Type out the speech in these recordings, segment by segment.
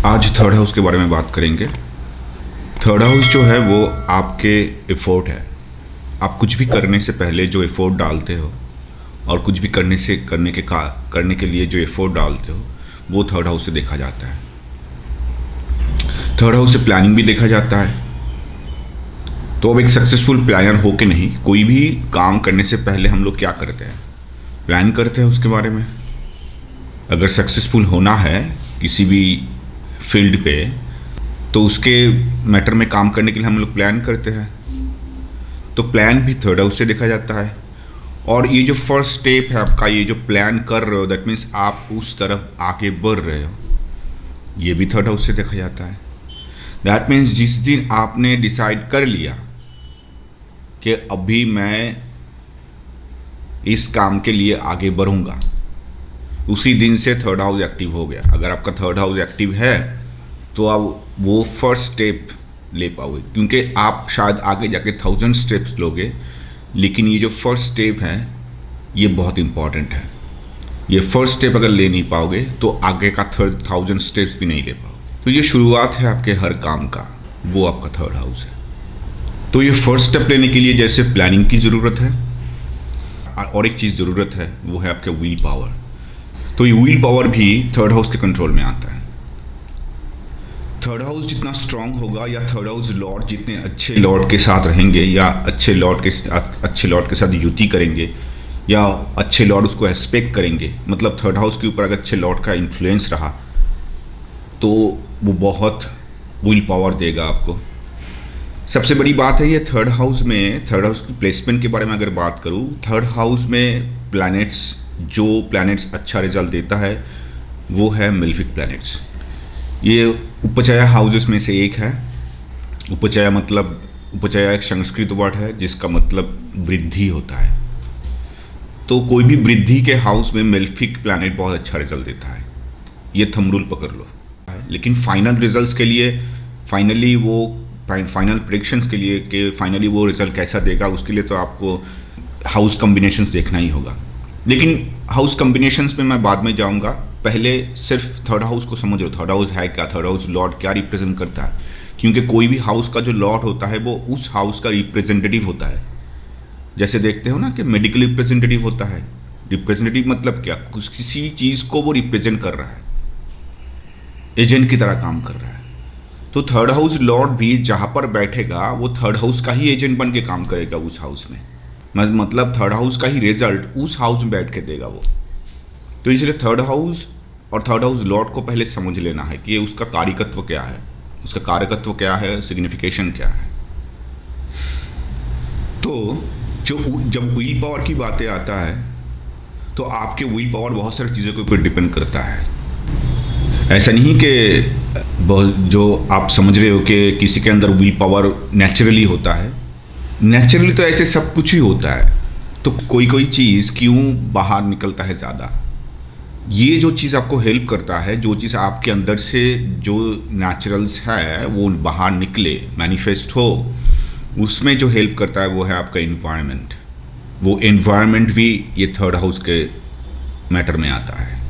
आज third house के बारे में बात करेंगे। थर्ड हाउस जो है वो आपके एफर्ट है। आप कुछ भी करने से पहले जो एफर्ट डालते हो और कुछ भी करने के लिए जो एफर्ट डालते हो वो थर्ड हाउस से देखा जाता है। थर्ड हाउस से प्लानिंग भी देखा जाता है। तो अब एक सक्सेसफुल प्लानर हो के नहीं, कोई भी काम करने से पहले हम लोग क्या करते हैं, प्लान करते हैं उसके बारे में। अगर सक्सेसफुल होना है किसी भी फील्ड पे तो उसके मैटर में काम करने के लिए हम लोग प्लान करते हैं। तो प्लान भी थर्ड हाउस से देखा जाता है। और ये जो फर्स्ट स्टेप है आपका, ये जो प्लान कर रहे हो, दैट मीन्स आप उस तरफ आगे बढ़ रहे हो, ये भी थर्ड हाउस से देखा जाता है। दैट मीन्स जिस दिन आपने डिसाइड कर लिया कि अभी मैं इस काम के लिए आगे बढ़ूंगा, उसी दिन से थर्ड हाउस एक्टिव हो गया। अगर आपका थर्ड हाउस एक्टिव है तो आप वो फर्स्ट स्टेप ले पाओगे, क्योंकि आप शायद आगे जाके 1000 स्टेप्स लोगे, लेकिन ये जो फर्स्ट स्टेप है ये बहुत इंपॉर्टेंट है। ये फर्स्ट स्टेप अगर ले नहीं पाओगे तो आगे का 1000 स्टेप्स भी नहीं ले पाओगे। तो ये शुरुआत है आपके हर काम का, वो आपका थर्ड हाउस है। तो ये फर्स्ट स्टेप लेने के लिए जैसे प्लानिंग की ज़रूरत है, और एक चीज़ ज़रूरत है वो है आपके विल पावर। तो ये विल पावर भी थर्ड हाउस के कंट्रोल में आता है। थर्ड हाउस जितना स्ट्रांग होगा, या थर्ड हाउस लॉर्ड जितने अच्छे लॉर्ड के साथ रहेंगे, या अच्छे लॉर्ड के साथ युति करेंगे, या अच्छे लॉर्ड उसको एस्पेक्ट करेंगे, मतलब थर्ड हाउस के ऊपर अगर अच्छे लॉर्ड का इन्फ्लुएंस रहा तो वो बहुत विल पावर देगा आपको। सबसे बड़ी बात है ये थर्ड हाउस में, थर्ड हाउस की प्लेसमेंट के बारे में अगर बात करूँ, थर्ड हाउस में प्लैनेट्स अच्छा रिजल्ट देता है वो है मेलेफिक प्लैनेट्स। ये उपचया हाउसेस में से एक है। उपचया एक संस्कृत वर्ड है जिसका मतलब वृद्धि होता है। तो कोई भी वृद्धि के हाउस में मेलेफिक प्लैनेट बहुत अच्छा रिजल्ट देता है, ये थंब रूल पकड़ लो। लेकिन फाइनल रिजल्ट्स के लिए, फाइनल प्रेडिक्शंस के लिए कि फाइनली वो रिजल्ट कैसा देगा, उसके लिए तो आपको हाउस कॉम्बिनेशंस देखना ही होगा। लेकिन हाउस कॉम्बिनेशंस में मैं बाद में जाऊंगा, पहले सिर्फ थर्ड हाउस को समझ लो। थर्ड हाउस है क्या, थर्ड हाउस लॉर्ड क्या रिप्रेजेंट करता है, क्योंकि कोई भी हाउस का जो लॉर्ड होता है वो उस हाउस का रिप्रेजेंटेटिव होता है। जैसे देखते हो ना कि मेडिकल रिप्रेजेंटेटिव होता है। रिप्रेजेंटेटिव मतलब क्या, किसी चीज़ को वो रिप्रेजेंट कर रहा है, एजेंट की तरह काम कर रहा है। तो थर्ड हाउस लॉर्ड भी जहाँ पर बैठेगा वो थर्ड हाउस का ही एजेंट बन के काम करेगा उस हाउस में, मतलब थर्ड हाउस का ही रिजल्ट उस हाउस में बैठ के देगा वो। तो इसलिए थर्ड हाउस और थर्ड हाउस लॉर्ड को पहले समझ लेना है कि उसका कारकत्व क्या है, उसका कारकत्व क्या है, सिग्निफिकेशन क्या है। तो जब विल पावर की बातें आता है तो आपके विल पावर बहुत सारी चीज़ों के ऊपर डिपेंड करता है। ऐसा नहीं कि जो आप समझ रहे हो कि किसी के अंदर विल पावर नेचुरली होता है। नेचुरली तो ऐसे सब कुछ ही होता है, तो कोई चीज़ क्यों बाहर निकलता है ज़्यादा। ये जो चीज़ आपको हेल्प करता है, जो चीज़ आपके अंदर से जो नेचुरल्स है वो बाहर निकले, मैनिफेस्ट हो, उसमें जो हेल्प करता है वो है आपका इन्वायरमेंट। वो इन्वायरमेंट भी ये थर्ड हाउस के मैटर में आता है।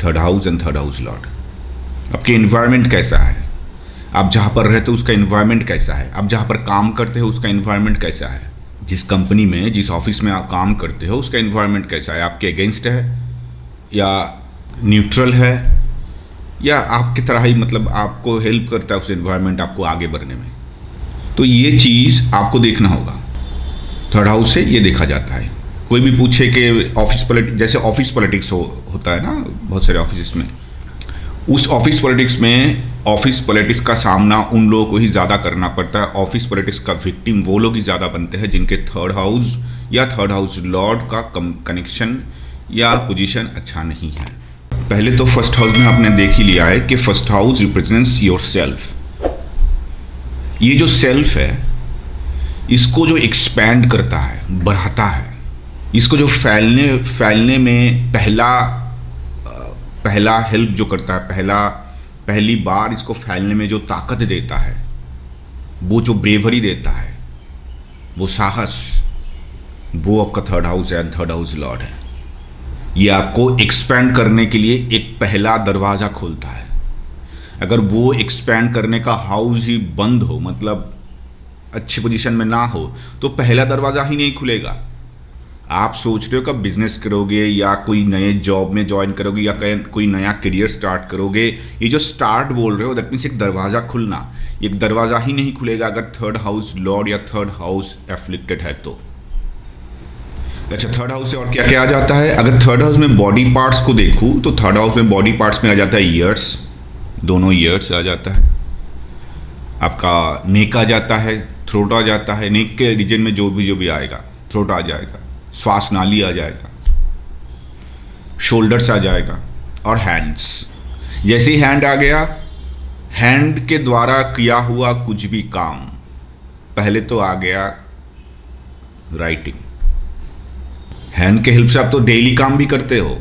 Third house and third house Lord, आपके इन्वायरमेंट कैसा है, आप जहाँ पर रहते हो उसका इन्वायरमेंट कैसा है, आप जहाँ पर काम करते हो उसका इन्वायरमेंट कैसा है, जिस कंपनी में, जिस ऑफिस में आप काम करते हो उसका इन्वायरमेंट कैसा है, आपके अगेंस्ट है या न्यूट्रल है, या आपकी तरह ही, मतलब आपको हेल्प करता है उस इन्वायरमेंट आपको आगे बढ़ने में। तो ये चीज़ आपको देखना होगा। थर्ड हाउस से ये देखा जाता है। कोई भी पूछे कि ऑफिस पॉलिटिक्स, जैसे ऑफिस पॉलिटिक्स होता है ना बहुत सारे ऑफिस में, उस ऑफिस पॉलिटिक्स का सामना उन लोगों को ही ज़्यादा करना पड़ता है। ऑफिस पॉलिटिक्स का विक्टिम वो लोग ही ज़्यादा बनते हैं जिनके थर्ड हाउस या थर्ड हाउस लॉर्ड का कनेक्शन या पोजीशन अच्छा नहीं है। पहले तो फर्स्ट हाउस में आपने देख ही लिया है कि first house represents your self. ये जो सेल्फ है इसको जो एक्सपैंड करता है, बढ़ाता है, इसको जो फैलने में पहला हेल्प जो करता है, पहली बार इसको फैलने में जो ताकत देता है, वो जो ब्रेवरी देता है, वो साहस, वो आपका थर्ड हाउस है, थर्ड हाउस लॉर्ड है। ये आपको एक्सपैंड करने के लिए एक पहला दरवाज़ा खोलता है। अगर वो एक्सपैंड करने का हाउस ही बंद हो, मतलब अच्छी पोजीशन में ना हो, तो पहला दरवाज़ा ही नहीं खुलेगा। आप सोच रहे हो कब बिजनेस करोगे या कोई नए जॉब में ज्वाइन करोगे या कोई नया करियर स्टार्ट करोगे, ये जो स्टार्ट बोल रहे हो दैट मीन्स एक दरवाज़ा खुलना, एक दरवाज़ा ही नहीं खुलेगा अगर थर्ड हाउस लॉर्ड या थर्ड हाउस एफ्लिक्टेड है तो। अच्छा, थर्ड हाउस से और क्या क्या आ जाता है? अगर थर्ड हाउस में बॉडी पार्ट्स को देखूँ तो थर्ड हाउस में बॉडी पार्ट्स में आ जाता है ईयर्स, दोनों ईयर्स आ जाता है, आपका नेक आ जाता है, थ्रोट आ जाता है, नेक के रीजन में जो भी आएगा, थ्रोट आ जाएगा, श्वास नाली आ जाएगा, शोल्डर्स आ जाएगा और हैंड्स। जैसे ही हैंड आ गया, हैंड के द्वारा किया हुआ कुछ भी काम, पहले तो आ गया राइटिंग। हैंड के हेल्प से आप तो डेली काम भी करते हो,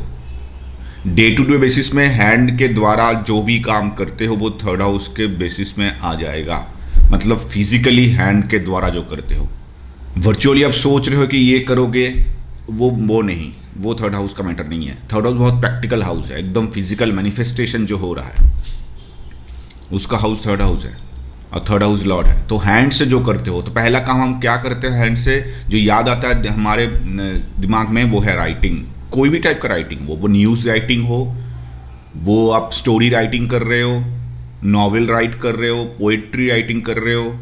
डे टू डे बेसिस में हैंड के द्वारा जो भी काम करते हो वो थर्ड हाउस के बेसिस में आ जाएगा, मतलब फिजिकली हैंड के द्वारा जो करते हो। वर्चुअली आप सोच रहे हो कि ये करोगे, वो नहीं, वो थर्ड हाउस का मैटर नहीं है। थर्ड हाउस बहुत प्रैक्टिकल हाउस है, एकदम फिजिकल मैनिफेस्टेशन जो हो रहा है उसका हाउस थर्ड हाउस है, और थर्ड हाउस लॉर्ड है। तो हैंड से जो करते हो, तो पहला काम हम क्या करते हैं हैंड से, जो याद आता है हमारे दिमाग में, वो है राइटिंग। कोई भी टाइप का राइटिंग, वो न्यूज़ राइटिंग हो, वो आप स्टोरी राइटिंग कर रहे हो, नॉवेल राइट कर रहे हो, पोएट्री राइटिंग कर रहे हो,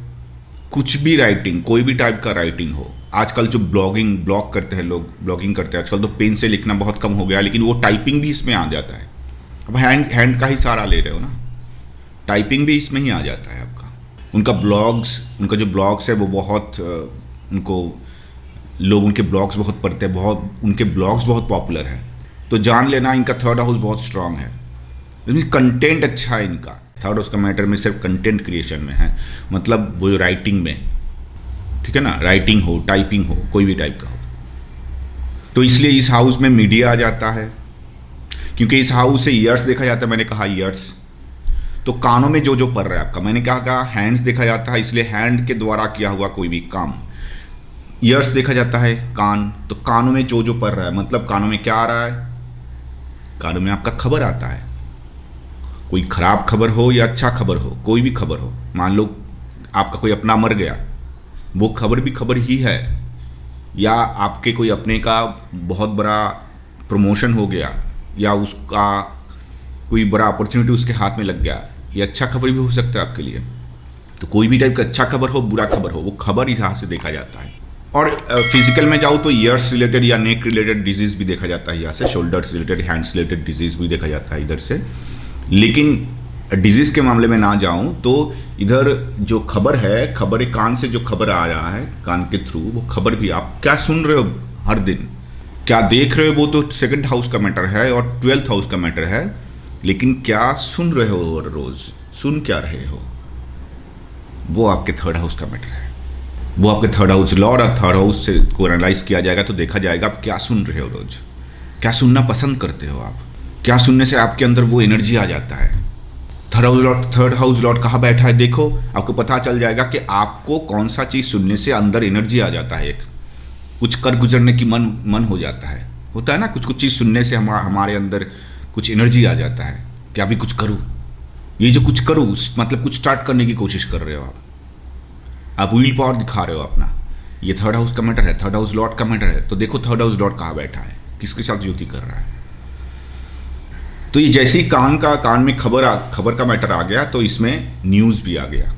कुछ भी राइटिंग, कोई भी टाइप का राइटिंग हो। आजकल जो ब्लॉग करते हैं लोग, ब्लॉगिंग करते हैं आजकल, तो पेन से लिखना बहुत कम हो गया, लेकिन वो टाइपिंग भी इसमें आ जाता है। अब हैंड का ही सहारा ले रहे हो ना, टाइपिंग भी इसमें ही आ जाता है आपका। उनका जो ब्लॉग्स है वो बहुत उनको लोग उनके ब्लॉग्स बहुत पढ़ते हैं, उनके ब्लॉग्स बहुत पॉपुलर है। तो जान लेना इनका थर्ड हाउस बहुत स्ट्रांग है, कंटेंट अच्छा है इनका। थर्ड हाउस का मैटर में सिर्फ कंटेंट क्रिएशन में है, मतलब वो राइटिंग में, ठीक है ना, राइटिंग हो, टाइपिंग हो, कोई भी टाइप का हो। तो इसलिए इस हाउस में मीडिया आ जाता है, क्योंकि इस हाउस से ईयर्स देखा जाता है। मैंने कहा ईयर्स, तो कानों में जो पड़ रहा है आपका, मैंने कहा हैंड्स देखा जाता है, इसलिए हैंड के द्वारा किया हुआ कोई भी काम। ईयर्स देखा जाता है कान, तो कानों में जो पड़ रहा है, मतलब कानों में क्या आ रहा है, कानों में आपका खबर आता है, कोई खराब खबर हो या अच्छा खबर हो, कोई भी खबर हो। मान लो आपका कोई अपना मर गया, वो खबर भी खबर ही है, या आपके कोई अपने का बहुत बड़ा प्रमोशन हो गया, या उसका कोई बड़ा अपॉर्चुनिटी उसके हाथ में लग गया, ये अच्छा खबर भी हो सकता है आपके लिए। तो कोई भी टाइप का अच्छा खबर हो, बुरा खबर हो, वो खबर यहाँ से देखा जाता है। और फिजिकल में जाओ तो ईयर्स रिलेटेड या नेक रिलेटेड डिजीज भी देखा जाता है यहाँ से, shoulders related, hands related disease भी देखा जाता है इधर से। लेकिन डिजीज के मामले में ना जाऊं तो इधर जो खबर है, खबर एक कान से जो खबर आ रहा है, कान के थ्रू, वो खबर भी आप क्या सुन रहे हो हर दिन, क्या देख रहे हो, वो तो सेकंड हाउस का मैटर है और 12th हाउस का मैटर है। लेकिन क्या सुन रहे हो हर रोज, सुन क्या रहे हो, वो आपके थर्ड हाउस का मैटर है। वो आपके थर्ड हाउस लॉर्ड और थर्ड हाउस से को एनालाइज किया जाएगा तो देखा जाएगा आप क्या सुन रहे हो रोज, क्या सुनना पसंद करते हो आप, क्या सुनने से आपके अंदर वो एनर्जी आ जाता है। थर्ड हाउस लॉर्ड कहाँ बैठा है देखो, आपको पता चल जाएगा कि आपको कौन सा चीज़ सुनने से अंदर एनर्जी आ जाता है, एक कुछ कर गुजरने की मन हो जाता है, होता है ना, कुछ चीज़ सुनने से हमारे अंदर कुछ एनर्जी आ जाता है कि अभी कुछ करूँ। ये जो कुछ करूँ मतलब कुछ स्टार्ट करने की कोशिश कर रहे हो आप विल पावर दिखा रहे हो अपना। ये थर्ड हाउस का मैटर है, थर्ड हाउस लॉर्ड का मैटर है। तो देखो थर्ड हाउस लॉर्ड कहाँ बैठा है, किसके साथ युति कर रहा है। तो ये जैसे ही कान में खबर का मैटर आ गया तो इसमें न्यूज़ भी आ गया।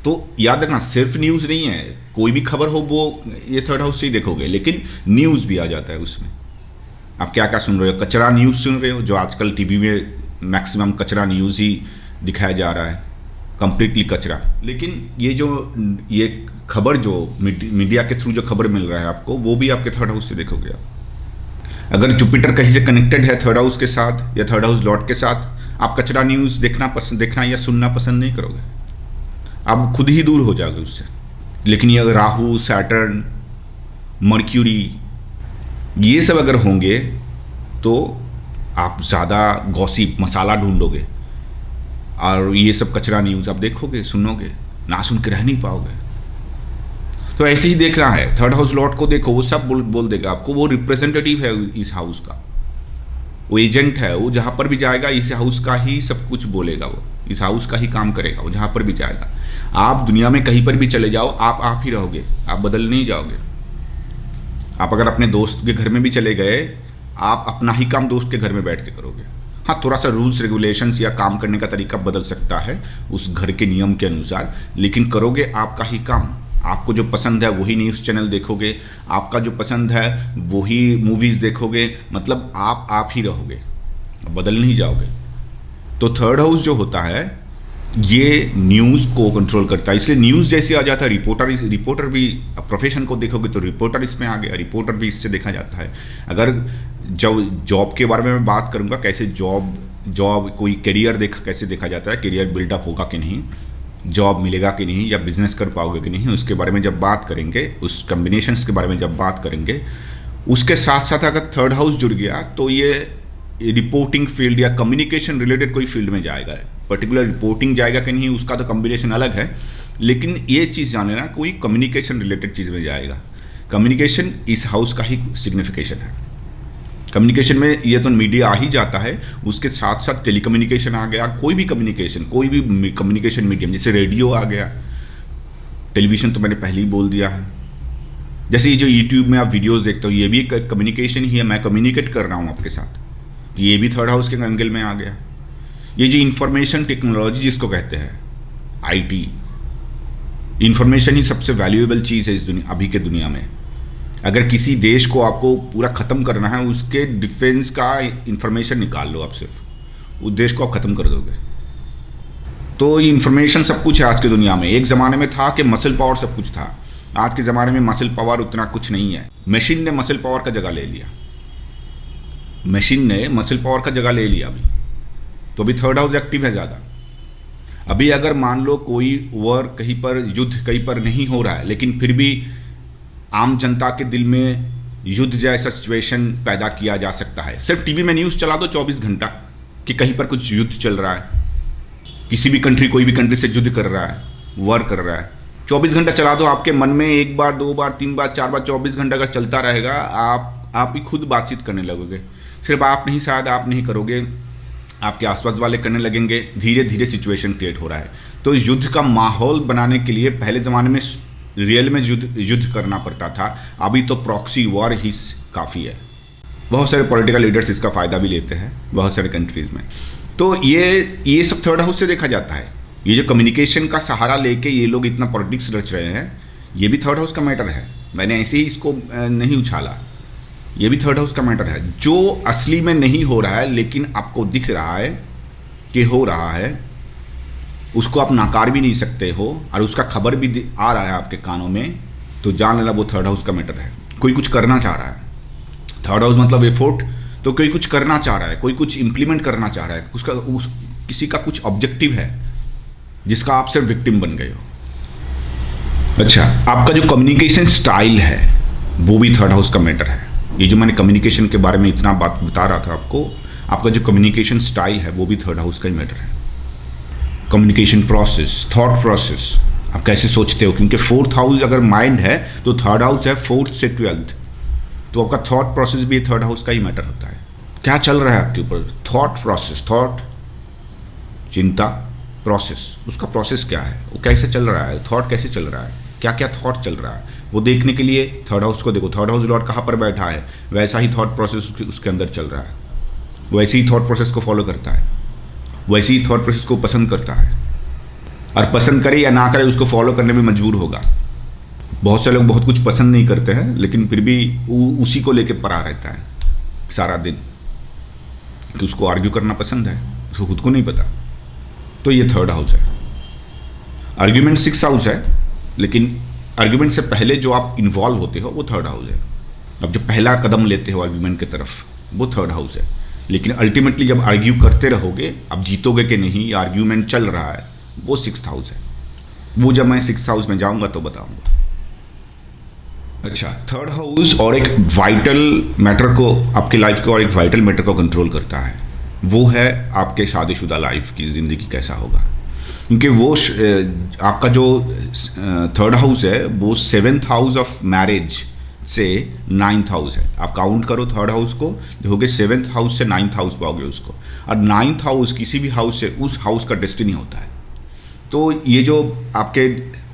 तो याद रखना सिर्फ न्यूज़ नहीं है, कोई भी खबर हो वो ये थर्ड हाउस से ही देखोगे, लेकिन न्यूज़ भी आ जाता है उसमें। आप क्या क्या सुन रहे हो, कचरा न्यूज़ सुन रहे हो, जो आजकल टीवी में मैक्सिमम कचरा न्यूज़ ही दिखाया जा रहा है, कंप्लीटली कचरा। लेकिन ये खबर जो मीडिया के थ्रू जो खबर मिल रहा है आपको, वो भी आपके थर्ड हाउस से देखोगे आप। अगर जुपिटर कहीं से कनेक्टेड है थर्ड हाउस के साथ या थर्ड हाउस लॉर्ड के साथ, आप कचरा न्यूज़ देखना या सुनना पसंद नहीं करोगे, आप खुद ही दूर हो जाओगे उससे। लेकिन ये अगर राहु, सैटर्न, मर्क्यूरी ये सब अगर होंगे तो आप ज़्यादा गॉसिप मसाला ढूंढोगे और ये सब कचरा न्यूज़ आप देखोगे, सुनोगे, ना सुन के रह नहीं पाओगे। तो ऐसे ही देखना है, थर्ड हाउस लॉर्ड को देखो, वो सब बोल देगा आपको, वो रिप्रेजेंटेटिव है इस हाउस का। वो एजेंट है, वो जहाँ पर भी जाएगा इस हाउस का ही सब कुछ बोलेगा, वो इस हाउस का ही काम करेगा, वो जहाँ पर भी जाएगा। आप दुनिया में कहीं पर भी चले जाओ, आप ही रहोगे, आप बदल नहीं जाओगे। आप अगर अपने दोस्त के घर में भी चले गए, आप अपना ही काम दोस्त के घर में बैठ के करोगे। हाँ, थोड़ा सा रूल्स रेगुलेशंस या काम करने का तरीका बदल सकता है उस घर के नियम के अनुसार, लेकिन करोगे आपका ही काम। आपको जो पसंद है वही न्यूज़ चैनल देखोगे, आपका जो पसंद है वही मूवीज़ देखोगे, मतलब आप ही रहोगे, बदल नहीं जाओगे। तो थर्ड हाउस जो होता है ये न्यूज़ को कंट्रोल करता है, इसलिए न्यूज़ जैसे आ जाता है, रिपोर्टर भी प्रोफेशन को देखोगे तो रिपोर्टर इसमें आ गया, रिपोर्टर भी इससे देखा जाता है। अगर जब जॉब के बारे में मैं बात करूँगा, कैसे जॉब कोई करियर कैसे देखा जाता है, करियर बिल्डअप होगा कि नहीं, जॉब मिलेगा कि नहीं, या बिजनेस कर पाओगे कि नहीं, उसके बारे में जब बात करेंगे, उस कम्बिनेशंस के बारे में जब बात करेंगे, उसके साथ साथ अगर थर्ड हाउस जुड़ गया तो ये रिपोर्टिंग फील्ड या कम्युनिकेशन रिलेटेड कोई फील्ड में जाएगा। पर्टिकुलर रिपोर्टिंग जाएगा कि नहीं उसका तो कम्बिनेशन अलग है, लेकिन ये चीज़ जाने ना कोई कम्युनिकेशन रिलेटेड चीज़ में जाएगा। कम्युनिकेशन इस हाउस का ही सिग्निफिकेशन है। कम्युनिकेशन में ये तो मीडिया आ ही जाता है, उसके साथ साथ टेलीकम्युनिकेशन आ गया, कोई भी कम्युनिकेशन मीडियम, जैसे रेडियो आ गया, टेलीविज़न तो मैंने पहले ही बोल दिया है। जैसे ये जो यूट्यूब में आप वीडियोस देखते हो, ये भी एक कम्युनिकेशन ही है, मैं कम्युनिकेट कर रहा हूँ आपके साथ, तो ये भी थर्ड हाउस के एंगल में आ गया। ये जो इंफॉर्मेशन टेक्नोलॉजी जिसको कहते हैं IT, इंफॉर्मेशन ही सबसे वैल्यूएबल चीज़ है इस अभी के दुनिया में। अगर किसी देश को आपको पूरा ख़त्म करना है, उसके डिफेंस का इंफॉर्मेशन निकाल लो, आप सिर्फ उस देश को आप ख़त्म कर दोगे। तो ये इंफॉर्मेशन सब कुछ है आज की दुनिया में। एक ज़माने में था कि मसल पावर सब कुछ था, आज के ज़माने में मसल पावर उतना कुछ नहीं है। मशीन ने मसल पावर का जगह ले लिया, मशीन ने मसल पावर का जगह ले लिया अभी, तो अभी थर्ड हाउस एक्टिव है ज़्यादा। अभी अगर मान लो कोई वॉर कहीं पर, युद्ध कहीं पर नहीं हो रहा है, लेकिन फिर भी आम जनता के दिल में युद्ध जैसा सिचुएशन पैदा किया जा सकता है। सिर्फ टीवी में न्यूज़ चला दो 24 घंटा कि कहीं पर कुछ युद्ध चल रहा है, किसी भी कंट्री कोई भी कंट्री से युद्ध कर रहा है, वॉर कर रहा है, 24 घंटा चला दो, आपके मन में एक बार, दो बार, तीन बार, चार बार, 24 घंटा अगर चलता रहेगा, आप ही खुद बातचीत करने लगोगे। सिर्फ आप नहीं, शायद आप नहीं करोगे, आपके आसपास वाले करने लगेंगे। धीरे धीरे सिचुएशन क्रिएट हो रहा है। तो युद्ध का माहौल बनाने के लिए पहले ज़माने में रियल में युद्ध करना पड़ता था, अभी तो प्रॉक्सी वॉर ही काफ़ी है। बहुत सारे पॉलिटिकल लीडर्स इसका फ़ायदा भी लेते हैं बहुत सारे कंट्रीज़ में। तो ये सब थर्ड हाउस से देखा जाता है। ये जो कम्युनिकेशन का सहारा लेके ये लोग इतना पॉलिटिक्स रच रहे हैं, ये भी थर्ड हाउस का मैटर है। मैंने ऐसे ही इसको नहीं उछाला, ये भी थर्ड हाउस का मैटर है। जो असली में नहीं हो रहा है लेकिन आपको दिख रहा है कि हो रहा है, उसको आप नकार भी नहीं सकते हो, और उसका खबर भी आ रहा है आपके कानों में, तो जान लेना वो थर्ड हाउस का मैटर है। कोई कुछ करना चाह रहा है, थर्ड हाउस मतलब एफोर्ट, तो कोई कुछ करना चाह रहा है, कोई कुछ इंप्लीमेंट करना चाह रहा है, किसी का कुछ ऑब्जेक्टिव है जिसका आप सिर्फ विक्टिम बन गए हो। अच्छा, आपका जो कम्युनिकेशन स्टाइल है वो भी थर्ड हाउस का मैटर है। ये जो मैंने कम्युनिकेशन के बारे में इतना बात बता रहा था आपको, आपका जो कम्युनिकेशन स्टाइल है वो भी थर्ड हाउस का ही मैटर है। कम्युनिकेशन प्रोसेस, थॉट प्रोसेस, आप कैसे सोचते हो, क्योंकि फोर्थ हाउस अगर माइंड है तो थर्ड हाउस है 4th से 12th, तो आपका थॉट प्रोसेस भी थर्ड हाउस का ही मैटर होता है। क्या चल रहा है आपके ऊपर, थॉट प्रोसेस, थॉट चिंता, प्रोसेस, उसका प्रोसेस क्या है, वो कैसे चल रहा है, थॉट कैसे चल रहा है, क्या क्या थॉट चल रहा है, वो देखने के लिए थर्ड हाउस को देखो। थर्ड हाउस लॉर्ड कहाँ पर बैठा है, वैसा ही थॉट प्रोसेस उसके अंदर चल रहा है, वैसे ही थॉट प्रोसेस को फॉलो करता है, वैसे ही थॉट प्रोसेस को पसंद करता है, और पसंद करे या ना करे उसको फॉलो करने में मजबूर होगा। बहुत से लोग बहुत कुछ पसंद नहीं करते हैं लेकिन फिर भी उसी को लेके पड़ा रहता है सारा दिन, कि उसको आर्ग्यू करना पसंद है, उसको खुद को नहीं पता। तो ये थर्ड हाउस है। आर्ग्यूमेंट 6th हाउस है, लेकिन आर्ग्यूमेंट से पहले जो आप इन्वॉल्व होते हो वो थर्ड हाउस है। अब जो पहला कदम लेते हो आर्ग्यूमेंट की तरफ वो थर्ड हाउस है, लेकिन अल्टीमेटली जब आर्ग्यू करते रहोगे, अब जीतोगे कि नहीं, आर्ग्यूमेंट चल रहा है, वो 6th हाउस है। वो जब मैं 6th हाउस में जाऊंगा तो बताऊंगा। अच्छा, थर्ड हाउस और एक वाइटल मैटर को, आपके लाइफ को और एक वाइटल मैटर को कंट्रोल करता है, वो है आपके शादीशुदा लाइफ की ज़िंदगी कैसा होगा। क्योंकि वो आपका जो थर्ड हाउस है वो 7th हाउस ऑफ मैरिज से 9th हाउस है। आप काउंट करो थर्ड हाउस को, देखोगे 7th हाउस से 9th हाउस पाओगे उसको, और 9th हाउस किसी भी हाउस से उस हाउस का डेस्टिनी होता है। तो ये जो आपके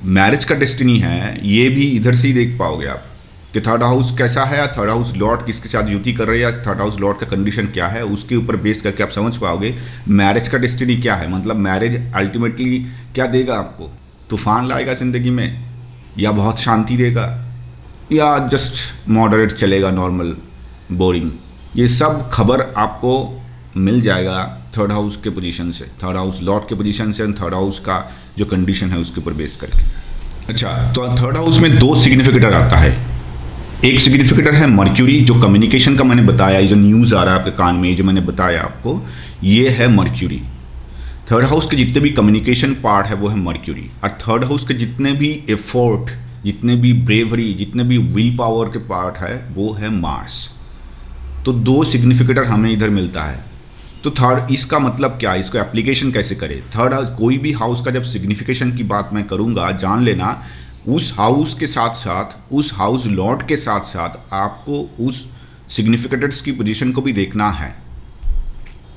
मैरिज का डेस्टिनी है, ये भी इधर से ही देख पाओगे आप कि थर्ड हाउस कैसा है, या थर्ड हाउस लॉर्ड किसके साथ युति कर रही है, या थर्ड हाउस लॉर्ड का कंडीशन क्या है, उसके ऊपर बेस करके आप समझ पाओगे मैरिज का डेस्टिनी क्या है। मतलब मैरिज अल्टीमेटली क्या देगा आपको, तूफान लाएगा ज़िंदगी में, या बहुत शांति देगा, या जस्ट मॉडरेट चलेगा, नॉर्मल बोरिंग। ये सब खबर आपको मिल जाएगा थर्ड हाउस के पोजीशन से, थर्ड हाउस लॉर्ड के पोजीशन से, थर्ड हाउस का जो कंडीशन है उसके ऊपर बेस करके। अच्छा, तो थर्ड हाउस में 2 सिग्निफिकेटर आता है। एक सिग्निफिकेटर है मर्क्यूरी, जो कम्युनिकेशन का मैंने बताया, ये जो न्यूज़ आ रहा है आपके कान में, जो मैंने बताया आपको, ये है मर्क्यूरी। थर्ड हाउस के जितने भी कम्युनिकेशन पार्ट है वो है मर्क्यूरी, और थर्ड हाउस के जितने भी एफर्ट, जितने भी ब्रेवरी, जितने भी विल पावर के पार्ट है वो है मार्स। तो 2 सिग्निफिकेटर हमें इधर मिलता है। तो थर्ड, इसका मतलब क्या, इसको एप्लीकेशन कैसे करें। थर्ड हाउस, कोई भी हाउस का जब सिग्निफिकेशन की बात मैं करूंगा, जान लेना उस हाउस के साथ साथ, उस हाउस लॉर्ड के साथ साथ आपको उस सिग्निफिकेटर्स की पोजीशन को भी देखना है।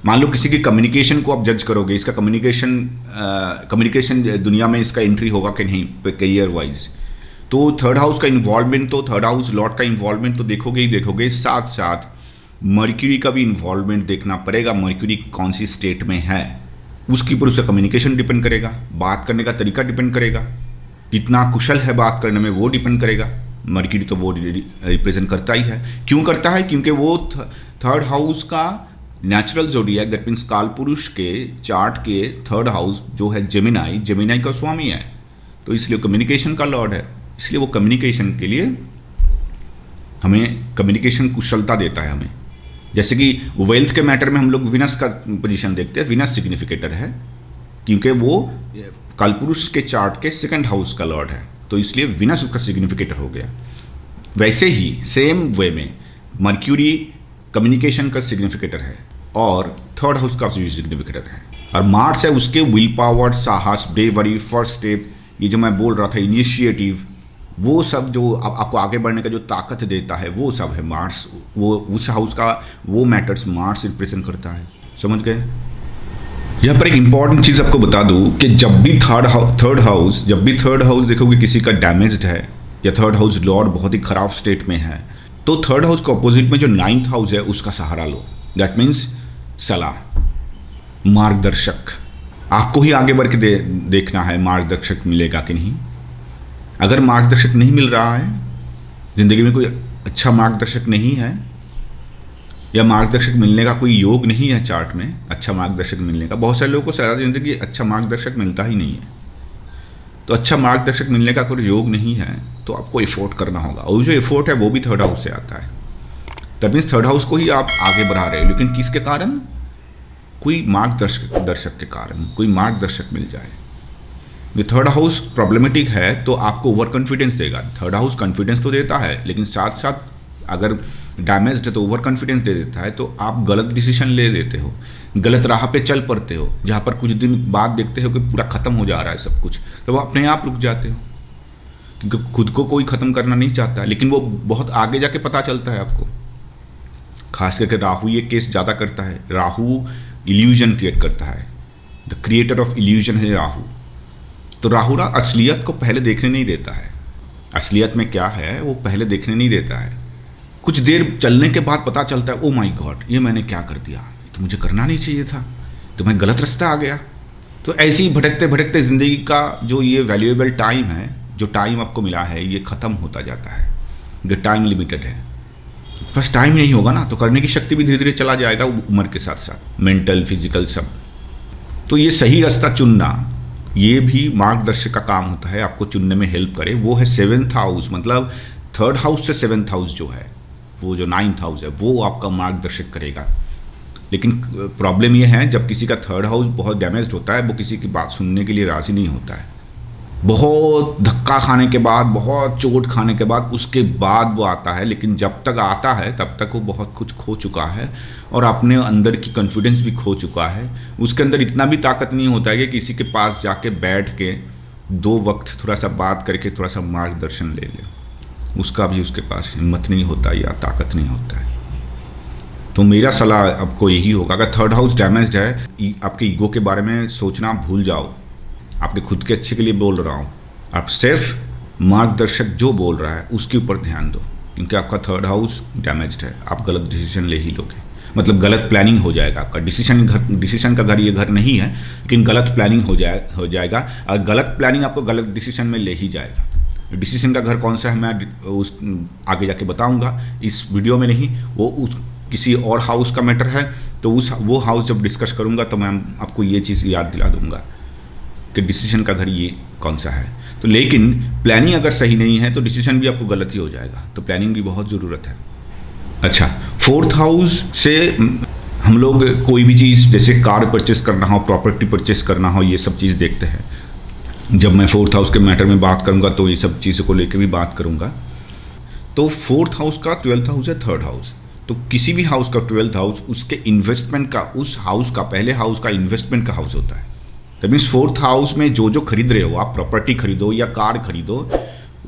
मान लो किसी की कम्युनिकेशन को आप जज करोगे, इसका कम्युनिकेशन दुनिया में इसका एंट्री होगा कि नहीं करियर वाइज, तो थर्ड हाउस का इन्वॉल्वमेंट, तो थर्ड हाउस लॉर्ड का इन्वॉल्वमेंट तो देखोगे ही देखोगे, साथ साथ मर्क्यूरी का भी इन्वॉल्वमेंट देखना पड़ेगा। मर्क्यूरी कौन सी स्टेट में है उसके ऊपर उसका कम्युनिकेशन डिपेंड करेगा, बात करने का तरीका डिपेंड करेगा, कितना कुशल है बात करने में वो डिपेंड करेगा। मर्क्यूरी तो वो रिप्रेजेंट करता ही है। क्यों करता है, क्योंकि वो थर्ड हाउस का नेचुरल जोडिएक, दैट मीन्स कालपुरुष के चार्ट के थर्ड हाउस जो है जेमिनाई, जेमिनाई का स्वामी है, तो इसलिए कम्युनिकेशन का लॉर्ड है। इसलिए वो कम्युनिकेशन के लिए हमें कम्युनिकेशन कुशलता देता है हमें। जैसे कि वेल्थ के मैटर में हम लोग विनस का पोजीशन देखते हैं, विनस सिग्निफिकेटर है क्योंकि वो कालपुरुष के चार्ट के 2nd हाउस का लॉर्ड है, तो इसलिए विनस उसका सिग्निफिकेटर हो गया। वैसे ही सेम वे में मर्क्यूरी कम्युनिकेशन का सिग्निफिकेटर है और थर्ड हाउस का सिग्निफिकेटर है, और मार्स है उसके विल पावर, साहस, ब्रेवरी, फर्स्ट स्टेप, ये जो मैं बोल रहा था इनिशिएटिव, वो सब जो आपको आगे बढ़ने का जो ताकत देता है वो सब है मार्स। वो उस हाउस का वो मैटर्स मार्स रिप्रेजेंट करता है। समझ गए। यहाँ पर एक इंपॉर्टेंट चीज़ आपको बता दूँ कि जब भी थर्ड हाउस देखोगे किसी का डैमेज्ड है या थर्ड हाउस लॉर्ड बहुत ही खराब स्टेट में है, तो थर्ड हाउस के ऑपोजिट में जो 9th हाउस है उसका सहारा लो। दैट मीन्स सलाह, मार्गदर्शक। आपको ही आगे बढ़ के देखना है मार्गदर्शक मिलेगा कि नहीं। अगर मार्गदर्शक नहीं मिल रहा है, ज़िंदगी में कोई अच्छा मार्गदर्शक नहीं है, या मार्गदर्शक मिलने का कोई योग नहीं है चार्ट में, अच्छा मार्गदर्शक मिलने का, बहुत सारे लोगों को सारा ज़िंदगी अच्छा मार्गदर्शक मिलता ही नहीं है। तो अच्छा मार्गदर्शक मिलने का कोई योग नहीं है तो आपको एफोर्ट करना होगा, और जो एफोर्ट है वो भी थर्ड हाउस से आता है। दैट मीन्स थर्ड हाउस को ही आप आगे बढ़ा रहे हो, लेकिन किसके कारण, कोई मार्गदर्शक के कारण, कोई मार्गदर्शक मिल जाए। ये थर्ड हाउस प्रॉब्लमेटिक है तो आपको ओवर कॉन्फिडेंस देगा। थर्ड हाउस कॉन्फिडेंस तो देता है, लेकिन साथ साथ अगर डैमेज्ड है तो ओवर कॉन्फिडेंस दे देता है, तो आप गलत डिसीजन ले लेते हो, गलत राह पे चल पड़ते हो, जहाँ पर कुछ दिन बाद देखते हो कि पूरा ख़त्म हो जा रहा है सब कुछ, तो वो अपने आप रुक जाते हो, क्योंकि खुद को कोई ख़त्म करना नहीं चाहता, लेकिन वो बहुत आगे जाके पता चलता है आपको। खास करके राहु ये केस ज़्यादा करता है। राहु इल्यूजन क्रिएट करता है, द क्रिएटर ऑफ इल्यूजन है राहु। तो राहु ना असलियत को पहले देखने नहीं देता है, असलियत में क्या है वो पहले देखने नहीं देता है। कुछ देर चलने के बाद पता चलता है, ओ माय गॉड, ये मैंने क्या कर दिया, तो मुझे करना नहीं चाहिए था, तो मैं गलत रास्ता आ गया। तो ऐसे ही भटकते भटकते ज़िंदगी का जो ये वैल्यूएबल टाइम है, जो टाइम आपको मिला है, ये ख़त्म होता जाता है। जो टाइम लिमिटेड है, बस टाइम नहीं होगा ना, तो करने की शक्ति भी धीरे धीरे चला जाएगा उम्र के साथ साथ, मेंटल फिजिकल सब। तो ये सही रास्ता चुनना, ये भी मार्गदर्शक का काम होता है, आपको चुनने में हेल्प करे। वो है 7th हाउस, मतलब थर्ड हाउस से 7th हाउस जो है, वो जो 9th हाउस है वो आपका मार्गदर्शक करेगा। लेकिन प्रॉब्लम ये है, जब किसी का थर्ड हाउस बहुत डैमेज्ड होता है, वो किसी की बात सुनने के लिए राज़ी नहीं होता है। बहुत धक्का खाने के बाद, बहुत चोट खाने के बाद, उसके बाद वो आता है, लेकिन जब तक आता है तब तक वो बहुत कुछ खो चुका है और अपने अंदर की कॉन्फिडेंस भी खो चुका है। उसके अंदर इतना भी ताकत नहीं होता है कि किसी के पास जाके बैठ के 2 वक्त थोड़ा सा बात करके थोड़ा सा मार्गदर्शन ले ले। उसका भी उसके पास हिम्मत नहीं होता या ताकत नहीं होता है। तो मेरा सलाह आपको यही होगा, अगर थर्ड हाउस डैमेज्ड है, आपके ईगो के बारे में सोचना भूल जाओ। आपके खुद के अच्छे के लिए बोल रहा हूँ, आप सिर्फ मार्गदर्शक जो बोल रहा है उसके ऊपर ध्यान दो, क्योंकि आपका थर्ड हाउस डैमेज्ड है। आप गलत डिसीजन ले ही लोगे, मतलब गलत प्लानिंग हो जाएगा आपका। डिसीजन का घर ये घर नहीं है, लेकिन गलत प्लानिंग हो जाएगा, और गलत प्लानिंग आपको गलत डिसीजन में ले ही जाएगा। डिसीजन का घर कौन सा है मैं उस आगे जाके बताऊंगा, इस वीडियो में नहीं। वो उस किसी और हाउस का मैटर है, तो वो हाउस जब डिस्कस करूंगा तो मैं आपको ये चीज़ याद दिला दूंगा कि डिसीजन का घर ये कौन सा है। तो लेकिन प्लानिंग अगर सही नहीं है तो डिसीजन भी आपको गलत ही हो जाएगा, तो प्लानिंग की बहुत ज़रूरत है। अच्छा, फोर्थ हाउस से हम लोग कोई भी चीज़ जैसे कार परचेस करना हो, प्रॉपर्टी परचेस करना हो, ये सब चीज़ देखते हैं। जब मैं फोर्थ हाउस के मैटर में बात करूंगा तो ये सब चीज़ों को लेकर भी बात करूंगा। तो फोर्थ हाउस का 12th हाउस है थर्ड हाउस। तो किसी भी हाउस का 12th हाउस उसके इन्वेस्टमेंट का, उस हाउस का, पहले हाउस का इन्वेस्टमेंट का हाउस होता है। दैट मीन्स फोर्थ हाउस में जो खरीद रहे हो आप, प्रॉपर्टी खरीदो या कार खरीदो,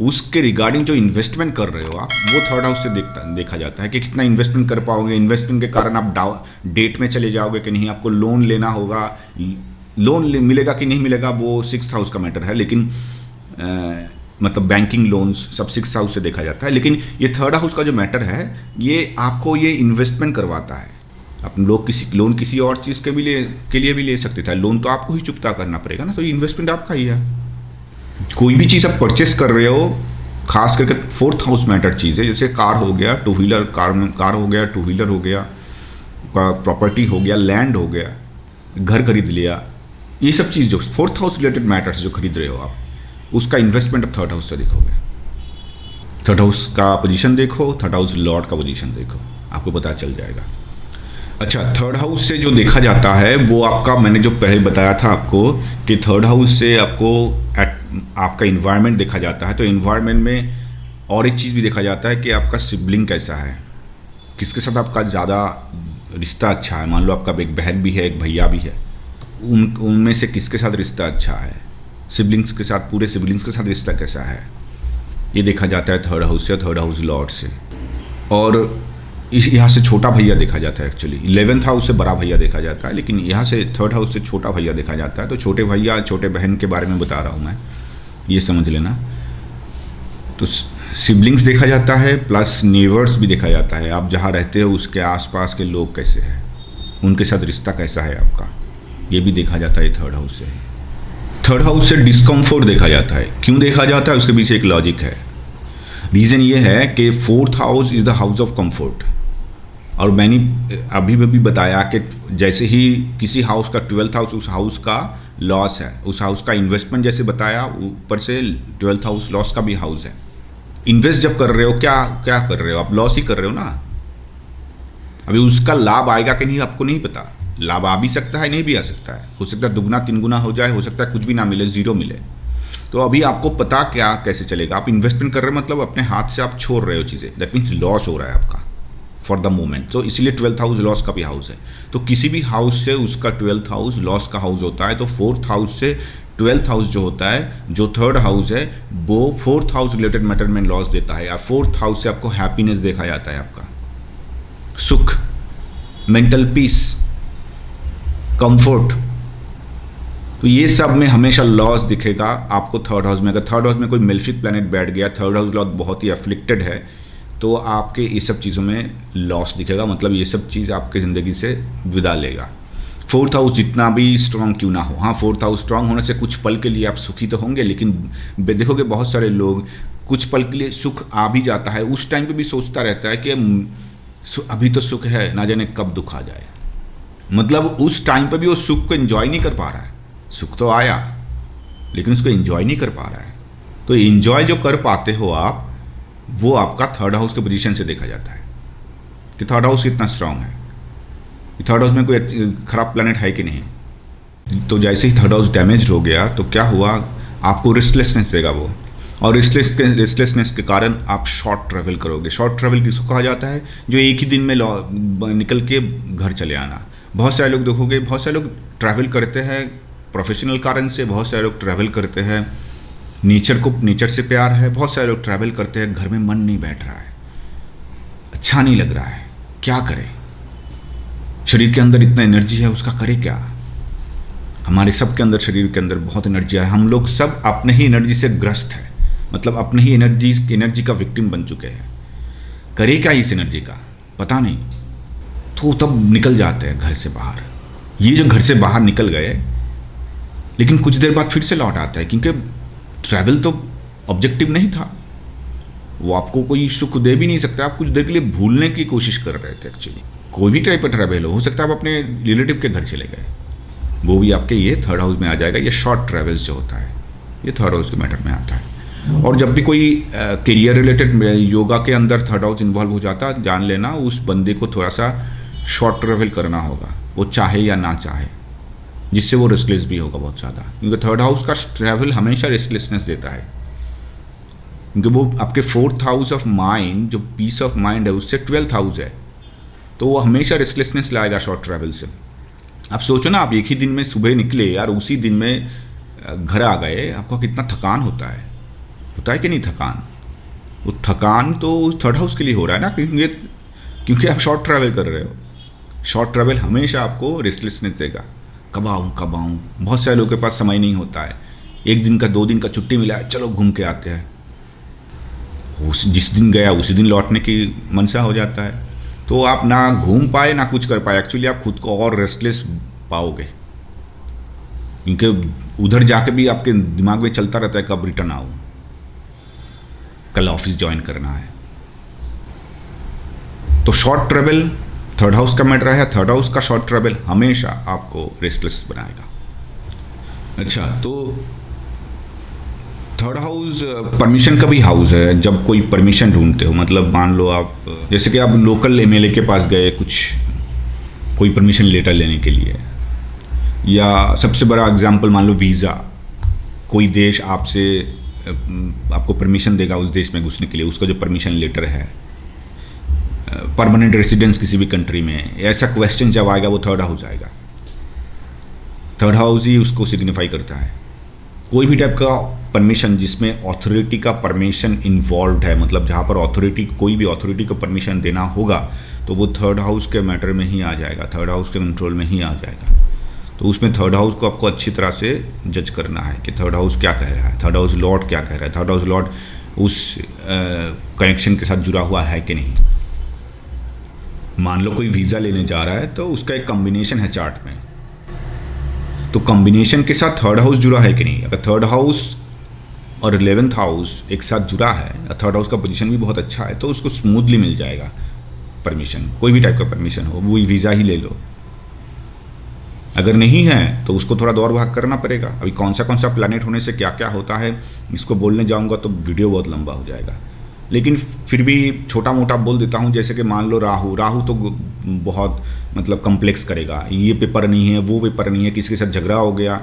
उसके रिगार्डिंग जो इन्वेस्टमेंट कर रहे हो आप, वो थर्ड हाउस से देखा जाता है कि कितना इन्वेस्टमेंट कर पाओगे। इन्वेस्टमेंट के कारण आप डेट में चले जाओगे कि नहीं, आपको लोन लेना होगा, लोन मिलेगा कि नहीं मिलेगा, वो 6th हाउस का मैटर है। लेकिन मतलब बैंकिंग लोन्स सब 6th हाउस से देखा जाता है। लेकिन ये थर्ड हाउस का जो मैटर है, ये आपको ये इन्वेस्टमेंट करवाता है। अपन लोग लोन किसी और चीज़ के लिए भी ले सकते थे, लोन तो आपको ही चुकता करना पड़ेगा ना, तो ये इन्वेस्टमेंट आपका ही है। कोई भी चीज़ आप परचेस कर रहे हो, खास करके फोर्थ हाउस मैटर चीज़ है, जैसे कार हो गया, टू व्हीलर कार हो गया, टू व्हीलर हो गया, प्रॉपर्टी हो गया, लैंड हो गया, घर खरीद लिया, ये सब चीज़ जो फोर्थ हाउस रिलेटेड मैटर्स जो खरीद रहे हो आप, उसका इन्वेस्टमेंट अब थर्ड हाउस से देखोगे। थर्ड हाउस का पोजीशन देखो, थर्ड हाउस लॉर्ड का पोजीशन देखो, आपको पता चल जाएगा। अच्छा, थर्ड हाउस से जो देखा जाता है वो आपका, मैंने जो पहले बताया था आपको कि थर्ड हाउस से आपको आपका इन्वायरमेंट देखा जाता है। तो इन्वायरमेंट में और एक चीज़ भी देखा जाता है कि आपका सिबलिंग कैसा है, किसके साथ आपका ज़्यादा रिश्ता अच्छा है। मान लो आपका एक बहन भी है, एक भैया भी है, उनमें से किसके साथ रिश्ता अच्छा है, सिबलिंग्स के साथ, पूरे सिबलिंग्स के साथ रिश्ता कैसा है, ये देखा जाता है थर्ड हाउस से, थर्ड हाउस लॉर्ड से। और यहाँ से छोटा भैया देखा जाता है, एक्चुअली 11th हाउस से बड़ा भैया देखा जाता है, लेकिन यहाँ से थर्ड हाउस से छोटा भैया देखा जाता है। तो छोटे भैया छोटे बहन के बारे में बता रहा हूँ मैं, ये समझ लेना। तो सिबलिंग्स देखा जाता है, प्लस नेबर्स भी देखा जाता है। आप जहाँ रहते हो उसके आसपास के लोग कैसे हैं, उनके साथ रिश्ता कैसा है आपका, ये भी देखा जाता है थर्ड हाउस से। थर्ड हाउस से डिस्कम्फर्ट देखा जाता है। क्यों देखा जाता है, उसके पीछे एक लॉजिक है। रीज़न ये है कि fourth house is the house of comfort. और मैंने अभी भी बताया कि जैसे ही किसी हाउस का 12th हाउस उस हाउस का लॉस है, उस हाउस का इन्वेस्टमेंट जैसे बताया, ऊपर से 12th हाउस लॉस का भी हाउस है। इन्वेस्ट जब कर रहे हो, क्या कर रहे हो आप, लॉस ही कर रहे हो ना। अभी उसका लाभ आएगा कि नहीं आपको नहीं पता, लाभ आ भी सकता है, नहीं भी आ सकता है, हो सकता है दुगना तीन गुना हो जाए, हो सकता है कुछ भी ना मिले, जीरो मिले। तो अभी आपको पता क्या कैसे चलेगा। आप इन्वेस्टमेंट कर रहे हो मतलब अपने हाथ से आप छोड़ रहे हो चीज़ें, दैट मीन्स लॉस हो रहा है आपका फॉर द मोमेंट। तो इसलिए 12th हाउस लॉस का भी हाउस है। तो किसी भी हाउस से उसका 12th हाउस लॉस का हाउस होता है। तो फोर्थ हाउस से 12th हाउस जो होता है, जो थर्ड हाउस है, वो फोर्थ हाउस रिलेटेड मैटर में लॉस देता है। या फोर्थ हाउस से आपको हैप्पीनेस देखा जाता है, आपका सुख, मेंटल पीस, कंफर्ट। तो ये सब में हमेशा लॉस दिखेगा आपको थर्ड हाउस में। अगर थर्ड हाउस में कोई मेलेफिक प्लैनेट बैठ गया, थर्ड हाउस लॉस बहुत ही अफ्लिक्टेड है, तो आपके ये सब चीज़ों में लॉस दिखेगा, मतलब ये सब चीज़ आपके ज़िंदगी से विदा लेगा। फोर्थ हाउस जितना भी स्ट्रांग क्यों ना हो, हाँ फोर्थ हाउस स्ट्रांग होने से कुछ पल के लिए आप सुखी तो होंगे, लेकिन देखोगे बहुत सारे लोग कुछ पल के लिए सुख आ भी जाता है, उस टाइम पे भी सोचता रहता है कि अभी तो सुख है, ना जाने कब दुख आ जाए। मतलब उस टाइम पे भी वो सुख को एंजॉय नहीं कर पा रहा है। सुख तो आया लेकिन उसको एंजॉय नहीं कर पा रहा है। तो एंजॉय जो कर पाते हो आप, वो आपका थर्ड हाउस के पोजीशन से देखा जाता है कि थर्ड हाउस कितना स्ट्रांग है, थर्ड हाउस में कोई खराब प्लैनेट है कि नहीं। तो जैसे ही थर्ड हाउस डैमेज हो गया तो क्या हुआ, आपको रेस्टलेसनेस देगा वो, और रेस्टलेसनेस के कारण आप शॉर्ट ट्रैवल करोगे। शॉर्ट ट्रैवल किसको कहा जाता है, जो एक ही दिन में निकल के घर चले आना। बहुत सारे लोग देखोगे, बहुत सारे लोग ट्रैवल करते हैं प्रोफेशनल कारण से, बहुत सारे लोग ट्रैवल करते हैं नेचर से प्यार है। बहुत सारे लोग ट्रैवल करते हैं, घर में मन नहीं बैठ रहा है, अच्छा नहीं लग रहा है, क्या करें? शरीर के अंदर इतना एनर्जी है, उसका करे क्या? हमारे सब के अंदर, शरीर के अंदर बहुत एनर्जी है। हम लोग सब अपने ही एनर्जी से ग्रस्त है, मतलब अपने ही एनर्जी का विक्टिम बन चुके हैं। करे क्या इस एनर्जी का, पता नहीं। तो तब निकल जाते हैं घर से बाहर। ये जो घर से बाहर निकल गए, लेकिन कुछ देर बाद फिर से लौट आता है, क्योंकि ट्रैवल तो ऑब्जेक्टिव नहीं था। वो आपको कोई सुख दे भी नहीं सकता। आप कुछ देर के लिए भूलने की कोशिश कर रहे थे। एक्चुअली कोई भी टाइप का ट्रैवल हो सकता है, आप अपने रिलेटिव के घर चले गए, वो भी आपके ये थर्ड हाउस में आ जाएगा। ये शॉर्ट ट्रैवल्स जो होता है, ये थर्ड हाउस के मैटर में आता है। और जब भी कोई करियर रिलेटेड योगा के अंदर थर्ड हाउस इन्वॉल्व हो जाता है, जान लेना उस बंदे को थोड़ा सा शॉर्ट ट्रैवल करना होगा, वो चाहे या ना चाहे, जिससे वो रेस्टलेस भी होगा बहुत ज़्यादा। क्योंकि थर्ड हाउस का ट्रैवल हमेशा रेस्टलेसनेस देता है, क्योंकि वो आपके फोर्थ हाउस ऑफ माइंड, जो पीस ऑफ माइंड है, उससे 12th हाउस है, तो वो हमेशा रेस्टलेसनेस लाएगा शॉर्ट ट्रैवल से। आप सोचो ना, आप एक ही दिन में सुबह निकले यार, उसी दिन में घर आ गए, आपको कितना थकान होता है कि नहीं थकान? वो थकान तो थर्ड हाउस के लिए हो रहा है ना, क्योंकि आप शॉर्ट ट्रैवल कर रहे हो। शॉर्ट ट्रैवल हमेशा आपको रेस्टलेसनेस देगा। कब आऊँ। बहुत सारे लोगों के पास समय नहीं होता है, 1 दिन का 2 दिन का छुट्टी मिला है, चलो घूम के आते हैं। जिस दिन गया उसी दिन लौटने की मनसा हो जाता है। तो आप ना घूम पाए ना कुछ कर पाए। एक्चुअली आप खुद को और रेस्टलेस पाओगे, क्योंकि उधर जाके भी आपके दिमाग में चलता रहता है कब रिटर्न आऊँ, कल ऑफिस ज्वाइन करना है। तो शॉर्ट ट्रैवल थर्ड हाउस का मैटर है। थर्ड हाउस का शॉर्ट ट्रैवल हमेशा आपको रेस्टलेस बनाएगा। अच्छा, तो थर्ड हाउस परमिशन का भी हाउस है। जब कोई परमिशन ढूंढते हो, मतलब मान लो आप, जैसे कि आप लोकल एमएलए के पास गए कोई परमिशन लेटर लेने के लिए, या सबसे बड़ा एग्जांपल मान लो वीज़ा। कोई देश आपको परमिशन देगा उस देश में घुसने के लिए, उसका जो परमिशन लेटर है, परमानेंट रेसिडेंस किसी भी कंट्री में, ऐसा क्वेश्चन जब आएगा वो थर्ड हाउस आएगा। थर्ड हाउस ही उसको सिग्निफाई करता है। कोई भी टाइप का परमिशन जिसमें अथॉरिटी का परमिशन इन्वॉल्व है, मतलब जहाँ पर कोई भी अथॉरिटी को परमिशन देना होगा, तो वो थर्ड हाउस के मैटर में ही आ जाएगा, थर्ड हाउस के कंट्रोल में ही आ जाएगा। तो उसमें थर्ड हाउस को आपको अच्छी तरह से जज करना है कि थर्ड हाउस क्या कह रहा है, थर्ड हाउस लॉर्ड क्या कह रहा है, थर्ड हाउस लॉर्ड उस कनेक्शन के साथ जुड़ा हुआ है कि नहीं। मान लो कोई वीज़ा लेने जा रहा है, तो उसका एक कॉम्बिनेशन है चार्ट में, तो कॉम्बिनेशन के साथ थर्ड हाउस जुड़ा है कि नहीं। अगर थर्ड हाउस और 11th हाउस एक साथ जुड़ा है, थर्ड हाउस का पोजीशन भी बहुत अच्छा है, तो उसको स्मूथली मिल जाएगा परमिशन। कोई भी टाइप का परमिशन हो, वो वीज़ा ही ले लो। अगर नहीं है तो उसको थोड़ा दौड़ भाग करना पड़ेगा। अभी कौन सा प्लैनेट होने से क्या क्या होता है, इसको बोलने जाऊंगा तो वीडियो बहुत लंबा हो जाएगा, लेकिन फिर भी छोटा मोटा बोल देता हूँ। जैसे कि मान लो राहु तो बहुत मतलब कम्प्लेक्स करेगा। ये पेपर नहीं है, वो पेपर नहीं है, किसी के साथ झगड़ा हो गया,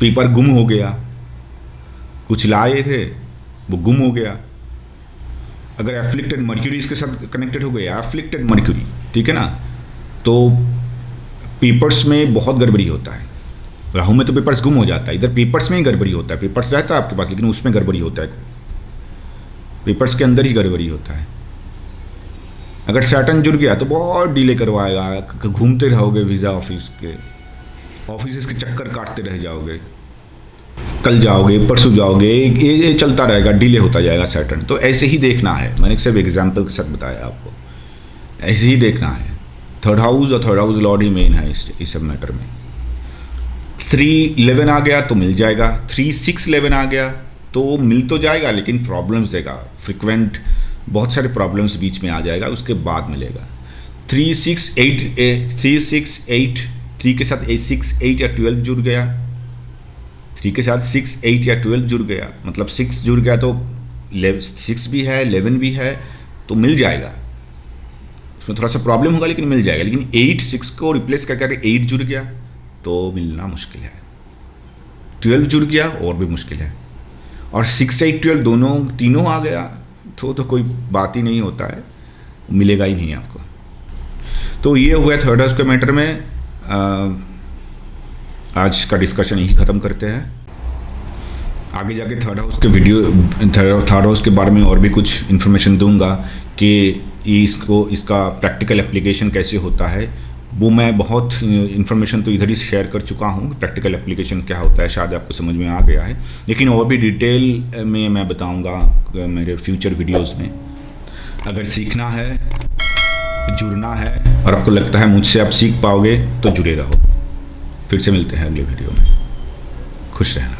पेपर गुम हो गया, कुछ लाए थे वो गुम हो गया। अगर एफ्लिक्टेड मर्क्यूरी इसके साथ कनेक्टेड हो गया, एफ्लिक्टेड मर्क्यूरी, ठीक है ना, तो पेपर्स में बहुत गड़बड़ी होता है। राहु में तो पेपर्स गुम हो जाता है, इधर पेपर्स में ही गड़बड़ी होता है। पेपर्स रहता है आपके पास, लेकिन उसमें गड़बड़ी होता है, पेपर्स के अंदर ही गड़बड़ी होता है। अगर सैटर्न जुड़ गया तो बहुत डिले करवाएगा, घूमते रहोगे वीज़ा ऑफिस के चक्कर काटते रह जाओगे, कल जाओगे परसों जाओगे, ये चलता रहेगा, डिले होता जाएगा सैटर्न। तो ऐसे ही देखना है, मैंने सिर्फ एग्जाम्पल के साथ बताया आपको, ऐसे ही देखना है। थर्ड हाउस और थर्ड हाउस लॉर्ड ही मेन है इस सब मैटर में। 3-11 आ गया तो मिल जाएगा, 3-6-11 आ गया तो मिल तो जाएगा, लेकिन प्रॉब्लम्स देगा, फ्रिक्वेंट बहुत सारे प्रॉब्लम्स बीच में आ जाएगा, उसके बाद मिलेगा। 3-6-8 3 के साथ 6-8 या 12 जुड़ गया, 3 के साथ 6-8 या 12 जुड़ गया, मतलब 6 जुड़ गया तो 6 भी है, 11 भी है, तो मिल जाएगा। उसमें थोड़ा सा प्रॉब्लम होगा लेकिन मिल जाएगा। लेकिन 8-6 को रिप्लेस करके 8 जुड़ गया तो मिलना मुश्किल है, 12 जुड़ गया और भी मुश्किल है, और 6-8-12 तीनों आ गया तो कोई बात ही नहीं होता है, मिलेगा ही नहीं आपको। तो ये हुआ थर्ड हाउस के मैटर में। आज का डिस्कशन यही ख़त्म करते हैं। आगे जाके थर्ड हाउस के बारे में और भी कुछ इन्फॉर्मेशन दूंगा कि इसका प्रैक्टिकल एप्लीकेशन कैसे होता है। वो मैं बहुत इन्फॉर्मेशन तो इधर ही शेयर कर चुका हूँ, प्रैक्टिकल एप्लीकेशन क्या होता है शायद आपको समझ में आ गया है, लेकिन और भी डिटेल में मैं बताऊँगा मेरे फ्यूचर वीडियोज़ में। अगर सीखना है, जुड़ना है और आपको लगता है मुझसे आप सीख पाओगे तो जुड़े रहो। फिर से मिलते हैं अगले वीडियो में। खुश रहना।